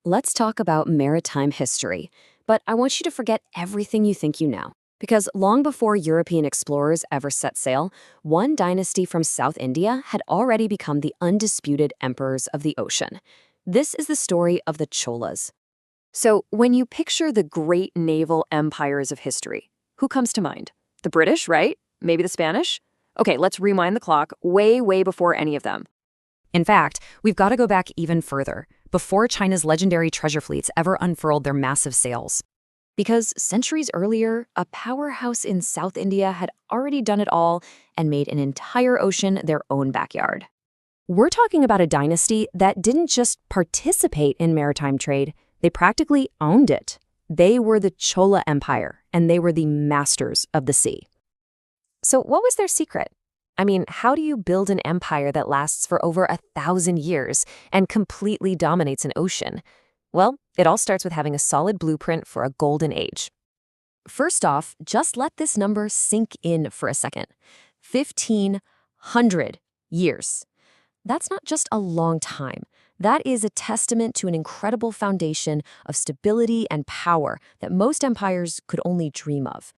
let's talk about maritime history. But I want you to forget everything you think you know. Because long before European explorers ever set sail, one dynasty from South India had already become the undisputed emperors of the ocean. This is the story of the Cholas. So, when you picture the great naval empires of history, who comes to mind? The British, right? Maybe the Spanish? Okay, let's rewind the clock way before any of them. In fact, we've got to go back even further, before China's legendary treasure fleets ever unfurled their massive sails. Because centuries earlier, a powerhouse in South India had already done it all and made an entire ocean their own backyard. We're talking about a dynasty that didn't just participate in maritime trade, they practically owned it. They were the Chola Empire, and they were the masters of the sea. So what was their secret? I mean, how do you build an empire that lasts for over 1,000 years and completely dominates an ocean? Well, it all starts with having a solid blueprint for a golden age. First off, just let this number sink in for a second. 1,500 years. That's not just a long time. That is a testament to an incredible foundation of stability and power that most empires could only dream of.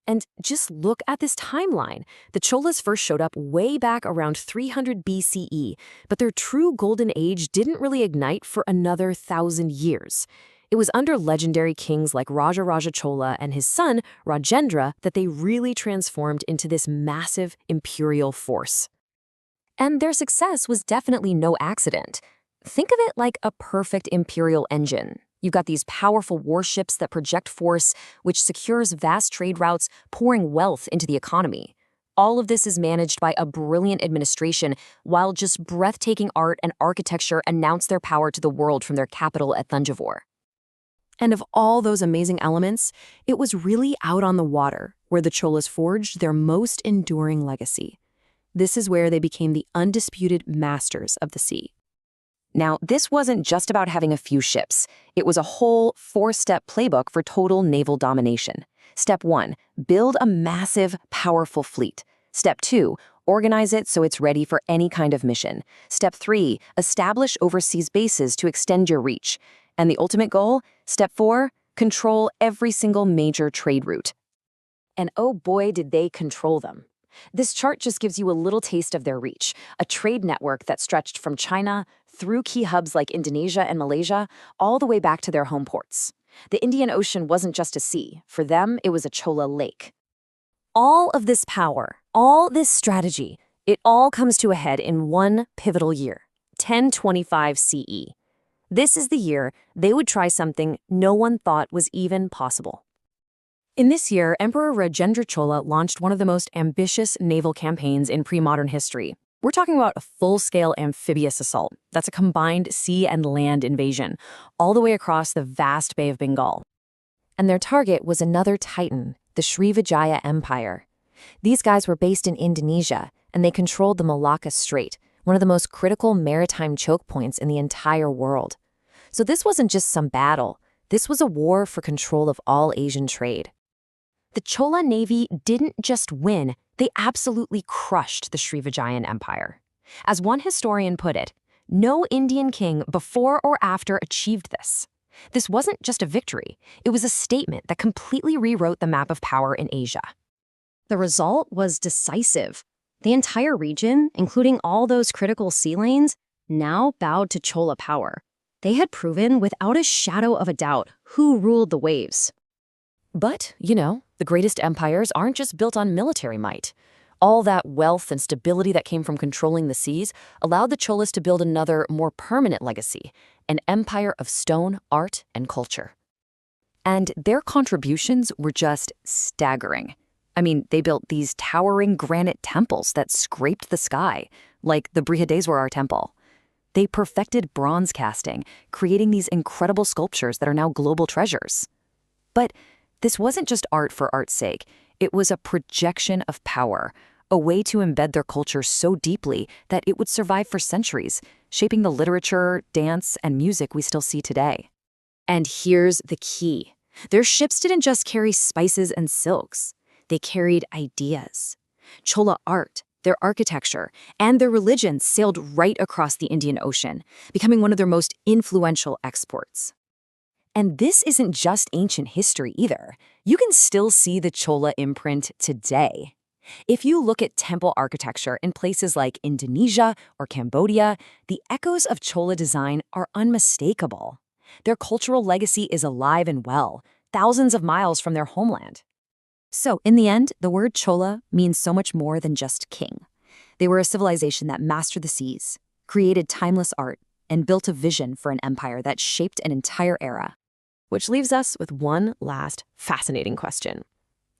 And just look at this timeline. The Cholas first showed up way back around 300 BCE, but their true golden age didn't really ignite for another 1,000 years. It was under legendary kings like Rajaraja Chola and his son, Rajendra, that they really transformed into this massive imperial force. And their success was definitely no accident. Think of it like a perfect imperial engine. You've got these powerful warships that project force, which secures vast trade routes, pouring wealth into the economy. All of this is managed by a brilliant administration, while just breathtaking art and architecture announce their power to the world from their capital at Thanjavur. And of all those amazing elements, it was really out on the water where the Cholas forged their most enduring legacy. This is where they became the undisputed masters of the sea. Now, this wasn't just about having a few ships. It was a whole 4-step playbook for total naval domination. Step 1, build a massive, powerful fleet. Step 2, organize it so it's ready for any kind of mission. Step 3, establish overseas bases to extend your reach. And the ultimate goal? Step 4, control every single major trade route. And oh boy, did they control them. This chart just gives you a little taste of their reach, a trade network that stretched from China through key hubs like Indonesia and Malaysia, all the way back to their home ports. The Indian Ocean wasn't just a sea. For them, it was a Chola lake. All of this power, all this strategy, it all comes to a head in one pivotal year, 1025 CE. This is the year they would try something no one thought was even possible. In this year, Emperor Rajendra Chola launched one of the most ambitious naval campaigns in pre-modern history. We're talking about a full-scale amphibious assault. That's a combined sea and land invasion, all the way across the vast Bay of Bengal. And their target was another titan, the Srivijaya Empire. These guys were based in Indonesia, and they controlled the Malacca Strait, one of the most critical maritime choke points in the entire world. So this wasn't just some battle. This was a war for control of all Asian trade. The Chola Navy didn't just win, they absolutely crushed the Srivijayan Empire. As one historian put it, no Indian king before or after achieved this. This wasn't just a victory, it was a statement that completely rewrote the map of power in Asia. The result was decisive. The entire region, including all those critical sea lanes, now bowed to Chola power. They had proven without a shadow of a doubt who ruled the waves. But, the greatest empires aren't just built on military might. All that wealth and stability that came from controlling the seas allowed the Cholas to build another, more permanent legacy, an empire of stone, art, and culture. And their contributions were just staggering. I mean, they built these towering granite temples that scraped the sky, like the Brihadeeswarar Temple. They perfected bronze casting, creating these incredible sculptures that are now global treasures. But this wasn't just art for art's sake. It was a projection of power, a way to embed their culture so deeply that it would survive for centuries, shaping the literature, dance, and music we still see today. And here's the key. Their ships didn't just carry spices and silks. They carried ideas. Chola art, Their architecture and their religion sailed right across the Indian Ocean, becoming one of their most influential exports. And this isn't just ancient history either. You can still see the Chola imprint today. If you look at temple architecture in places like Indonesia or Cambodia, the echoes of Chola design are unmistakable. Their cultural legacy is alive and well, thousands of miles from their homeland. So, in the end, the word Chola means so much more than just king. They were a civilization that mastered the seas, created timeless art, and built a vision for an empire that shaped an entire era. Which leaves us with one last fascinating question.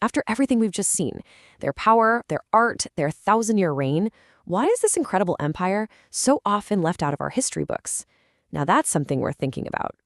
After everything we've just seen, their power, their art, their thousand-year reign, why is this incredible empire so often left out of our history books? Now that's something we're thinking about.